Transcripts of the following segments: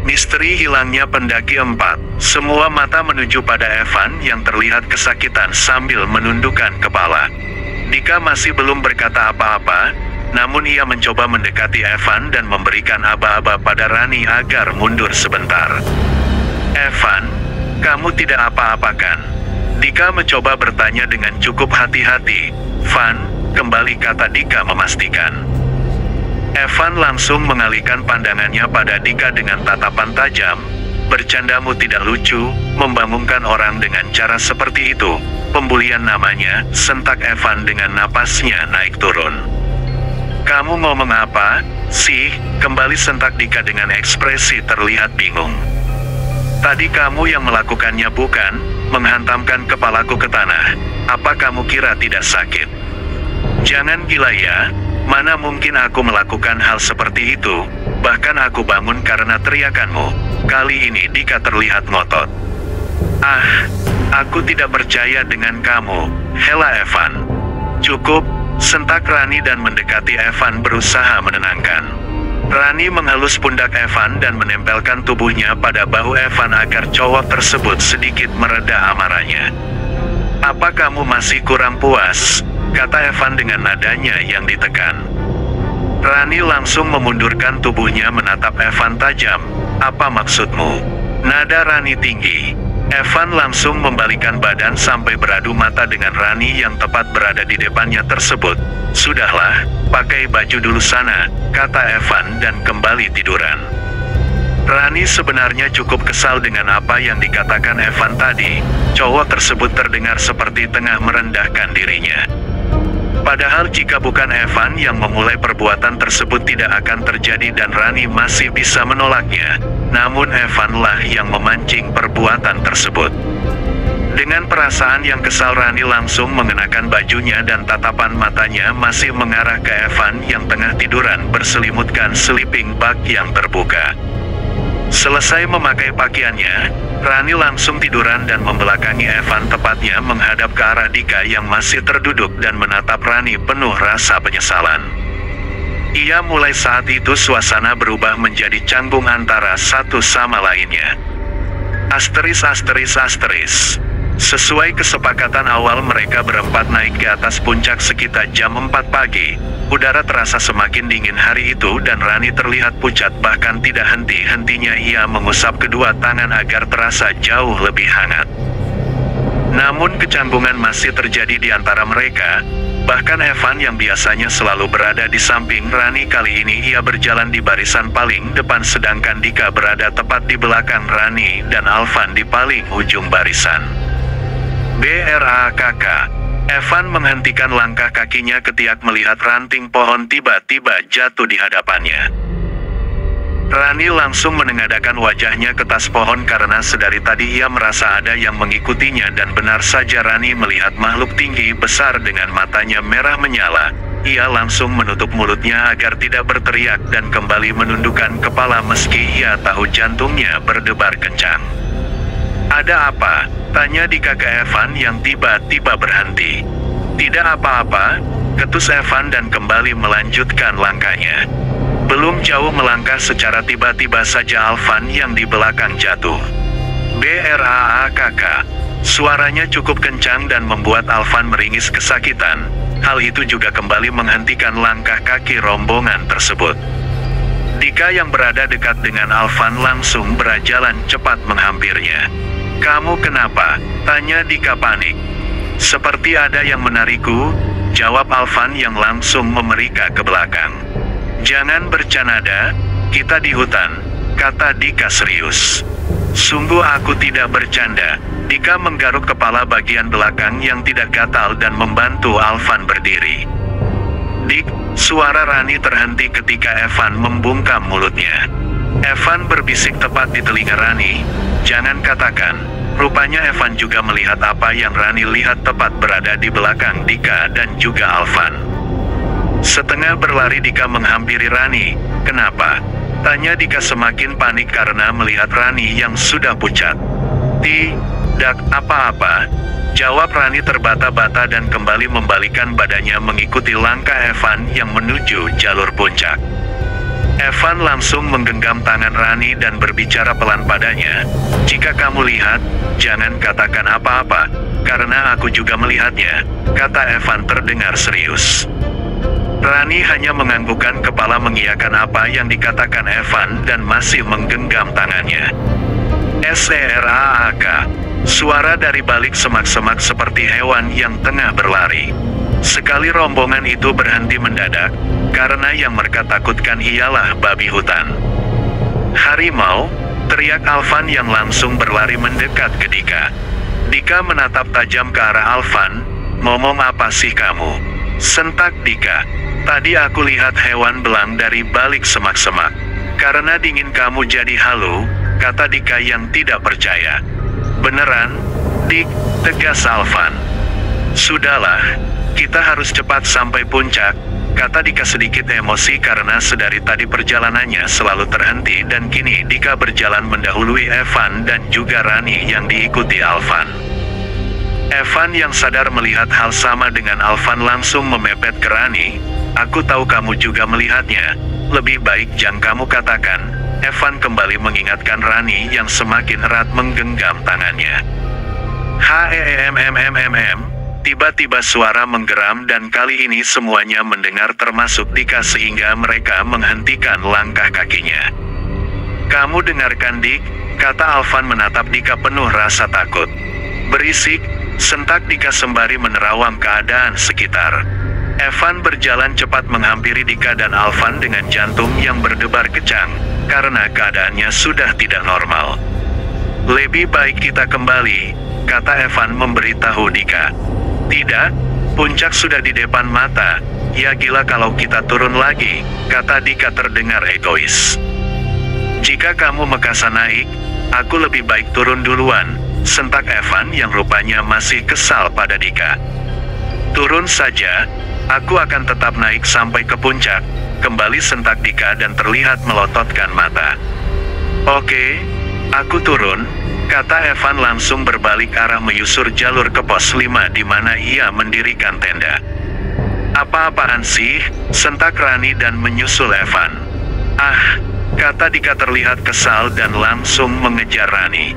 Misteri hilangnya pendaki 4. Semua mata menuju pada Evan yang terlihat kesakitan sambil menundukkan kepala. Dika masih belum berkata apa-apa, namun ia mencoba mendekati Evan dan memberikan aba-aba pada Rani agar mundur sebentar. "Evan, kamu tidak apa-apa kan?" Dika mencoba bertanya dengan cukup hati-hati. "Van," kembali kata Dika memastikan. Evan langsung mengalihkan pandangannya pada Dika dengan tatapan tajam. "Bercandamu tidak lucu, membangunkan orang dengan cara seperti itu. Pembulian namanya," sentak Evan dengan napasnya naik turun. "Kamu ngomong apa sih?" kembali sentak Dika dengan ekspresi terlihat bingung. "Tadi kamu yang melakukannya bukan?" "Menghantamkan kepalaku ke tanah. Apa kamu kira tidak sakit?" "Jangan gila ya. Mana mungkin aku melakukan hal seperti itu, bahkan aku bangun karena teriakanmu." Kali ini Dika terlihat ngotot. "Ah, aku tidak percaya dengan kamu," hela Evan. "Cukup," sentak Rani dan mendekati Evan berusaha menenangkan. Rani mengelus pundak Evan dan menempelkan tubuhnya pada bahu Evan agar cowok tersebut sedikit mereda amarahnya. "Apa kamu masih kurang puas?" kata Evan dengan nadanya yang ditekan. Rani langsung memundurkan tubuhnya menatap Evan tajam. "Apa maksudmu?" Nada Rani tinggi. Evan langsung membalikkan badan sampai beradu mata dengan Rani yang tepat berada di depannya tersebut. "Sudahlah, pakai baju dulu sana," kata Evan dan kembali tiduran. Rani sebenarnya cukup kesal dengan apa yang dikatakan Evan tadi. Cowok tersebut terdengar seperti tengah merendahkan dirinya. Padahal jika bukan Evan yang memulai perbuatan tersebut tidak akan terjadi dan Rani masih bisa menolaknya. Namun Evan lah yang memancing perbuatan tersebut. Dengan perasaan yang kesal Rani langsung mengenakan bajunya dan tatapan matanya masih mengarah ke Evan yang tengah tiduran berselimutkan sleeping bag yang terbuka. Selesai memakai pakaiannya, Rani langsung tiduran dan membelakangi Evan tepatnya menghadap ke arah Dika yang masih terduduk dan menatap Rani penuh rasa penyesalan. Ia mulai saat itu suasana berubah menjadi canggung antara satu sama lainnya. Asteris. Sesuai kesepakatan awal mereka berempat naik ke atas puncak sekitar jam 4 pagi. Udara terasa semakin dingin hari itu dan Rani terlihat pucat bahkan tidak henti-hentinya ia mengusap kedua tangan agar terasa jauh lebih hangat. Namun kecanggungan masih terjadi di antara mereka. Bahkan Evan yang biasanya selalu berada di samping Rani kali ini ia berjalan di barisan paling depan sedangkan Dika berada tepat di belakang Rani dan Alvan di paling ujung barisan. BRAKK. Evan menghentikan langkah kakinya ketika melihat ranting pohon tiba-tiba jatuh di hadapannya. Rani langsung menengadahkan wajahnya ke tas pohon karena sedari tadi ia merasa ada yang mengikutinya dan benar saja Rani melihat makhluk tinggi besar dengan matanya merah menyala. Ia langsung menutup mulutnya agar tidak berteriak dan kembali menundukkan kepala meski ia tahu jantungnya berdebar kencang. "Ada apa?" tanya Dika ke Evan yang tiba-tiba berhenti. "Tidak apa-apa," ketus Evan dan kembali melanjutkan langkahnya. Belum jauh melangkah secara tiba-tiba saja Alvan yang di belakang jatuh. BRAKK. Suaranya cukup kencang dan membuat Alvan meringis kesakitan. Hal itu juga kembali menghentikan langkah kaki rombongan tersebut. Dika yang berada dekat dengan Alvan langsung berjalan cepat menghampirnya. "Kamu kenapa?" tanya Dika panik. "Seperti ada yang menarikku," jawab Alvan yang langsung memeriksa ke belakang. "Jangan bercanda, kita di hutan," kata Dika serius. "Sungguh aku tidak bercanda." Dika menggaruk kepala bagian belakang yang tidak gatal dan membantu Alvan berdiri. "Dik," suara Rani terhenti ketika Evan membungkam mulutnya. Evan berbisik tepat di telinga Rani, "Jangan katakan." Rupanya Evan juga melihat apa yang Rani lihat tepat berada di belakang Dika dan juga Alvan. Setengah berlari Dika menghampiri Rani. "Kenapa?" tanya Dika semakin panik karena melihat Rani yang sudah pucat. "Tidak apa-apa," jawab Rani terbata-bata dan kembali membalikkan badannya mengikuti langkah Evan yang menuju jalur puncak. Evan langsung menggenggam tangan Rani dan berbicara pelan padanya. "Jika kamu lihat, jangan katakan apa-apa, karena aku juga melihatnya," kata Evan terdengar serius. Rani hanya menganggukkan kepala mengiyakan apa yang dikatakan Evan dan masih menggenggam tangannya. "Seraak," suara dari balik semak-semak seperti hewan yang tengah berlari. Sekali rombongan itu berhenti mendadak, karena yang mereka takutkan ialah babi hutan. "Harimau!" teriak Alvan yang langsung berlari mendekat ke Dika. Dika menatap tajam ke arah Alvan. "Ngomong apa sih kamu?" sentak Dika. "Tadi aku lihat hewan belang dari balik semak-semak. Karena dingin kamu jadi halu," kata Dika yang tidak percaya. "Beneran, Dik?" tegas Alvan. "Sudahlah, kita harus cepat sampai puncak," kata Dika sedikit emosi karena sedari tadi perjalanannya selalu terhenti dan kini Dika berjalan mendahului Evan dan juga Rani yang diikuti Alvan. Evan yang sadar melihat hal sama dengan Alvan langsung memepet ke Rani. "Aku tahu kamu juga melihatnya, lebih baik jangan kamu katakan," Evan kembali mengingatkan Rani yang semakin erat menggenggam tangannya. Tiba-tiba suara menggeram dan kali ini semuanya mendengar termasuk Dika sehingga mereka menghentikan langkah kakinya. "Kamu dengarkan, Dik?" kata Alvan menatap Dika penuh rasa takut. "Berisik," sentak Dika sembari menerawang keadaan sekitar. Evan berjalan cepat menghampiri Dika dan Alvan dengan jantung yang berdebar kencang, karena keadaannya sudah tidak normal. "Lebih baik kita kembali," kata Evan memberitahu Dika. "Tidak, puncak sudah di depan mata. Ya gila kalau kita turun lagi," kata Dika terdengar egois. "Jika kamu maksa naik, aku lebih baik turun duluan," sentak Evan yang rupanya masih kesal pada Dika. "Turun saja, aku akan tetap naik sampai ke puncak," kembali sentak Dika dan terlihat melototkan mata. "Oke, aku turun," kata Evan langsung berbalik arah menyusur jalur ke pos 5 di mana ia mendirikan tenda. "Apa-apaan sih?" sentak Rani dan menyusul Evan. "Ah," kata Dika terlihat kesal dan langsung mengejar Rani.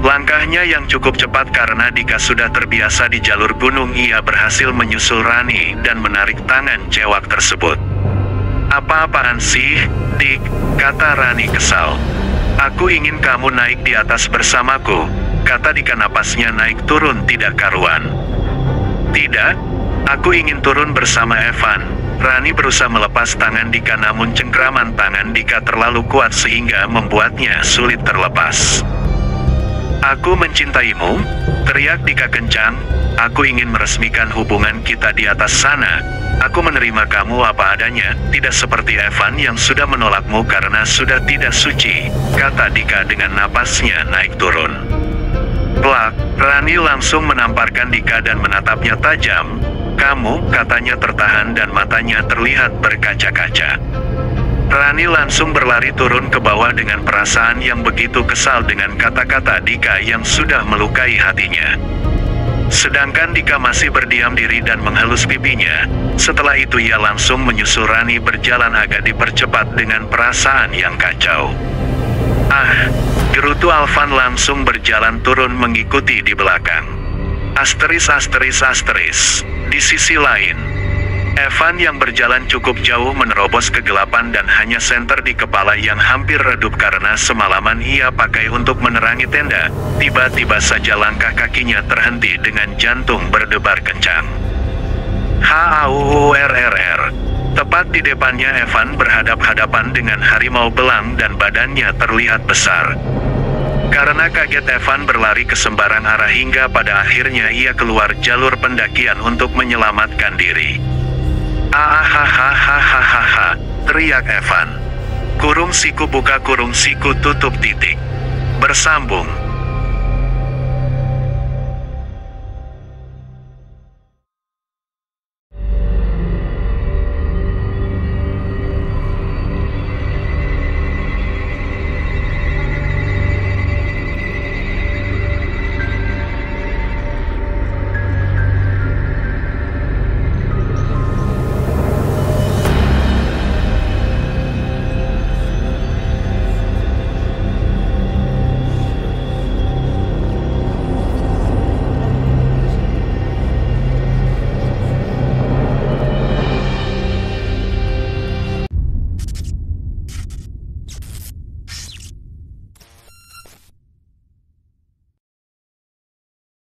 Langkahnya yang cukup cepat karena Dika sudah terbiasa di jalur gunung. Ia berhasil menyusul Rani dan menarik tangan cewek tersebut. "Apa-apaan sih, Dik?" kata Rani kesal. "Aku ingin kamu naik di atas bersamaku," kata Dika napasnya naik turun tidak karuan. "Tidak, aku ingin turun bersama Evan." Rani berusaha melepas tangan Dika namun cengkraman tangan Dika terlalu kuat sehingga membuatnya sulit terlepas. "Aku mencintaimu," teriak Dika kencang. "Aku ingin meresmikan hubungan kita di atas sana. Aku menerima kamu apa adanya, tidak seperti Evan yang sudah menolakmu karena sudah tidak suci," kata Dika dengan napasnya naik turun. Plak, Rani langsung menamparkan Dika dan menatapnya tajam. "Kamu," katanya tertahan dan matanya terlihat berkaca-kaca. Rani langsung berlari turun ke bawah dengan perasaan yang begitu kesal dengan kata-kata Dika yang sudah melukai hatinya. Sedangkan Dika masih berdiam diri dan menghalus pipinya. Setelah itu ia langsung menyusul Rani berjalan agak dipercepat dengan perasaan yang kacau. "Ah!" gerutu Alvan langsung berjalan turun mengikuti di belakang. Asteris. Di sisi lain, Evan yang berjalan cukup jauh menerobos kegelapan dan hanya senter di kepala yang hampir redup karena semalaman ia pakai untuk menerangi tenda. Tiba-tiba saja langkah kakinya terhenti dengan jantung berdebar kencang. Tepat di depannya Evan berhadap-hadapan dengan harimau belang dan badannya terlihat besar. Karena kaget Evan berlari ke sembarang arah hingga pada akhirnya ia keluar jalur pendakian untuk menyelamatkan diri. "Ahahaha," teriak Evan. Kurung siku buka kurung siku tutup titik. Bersambung.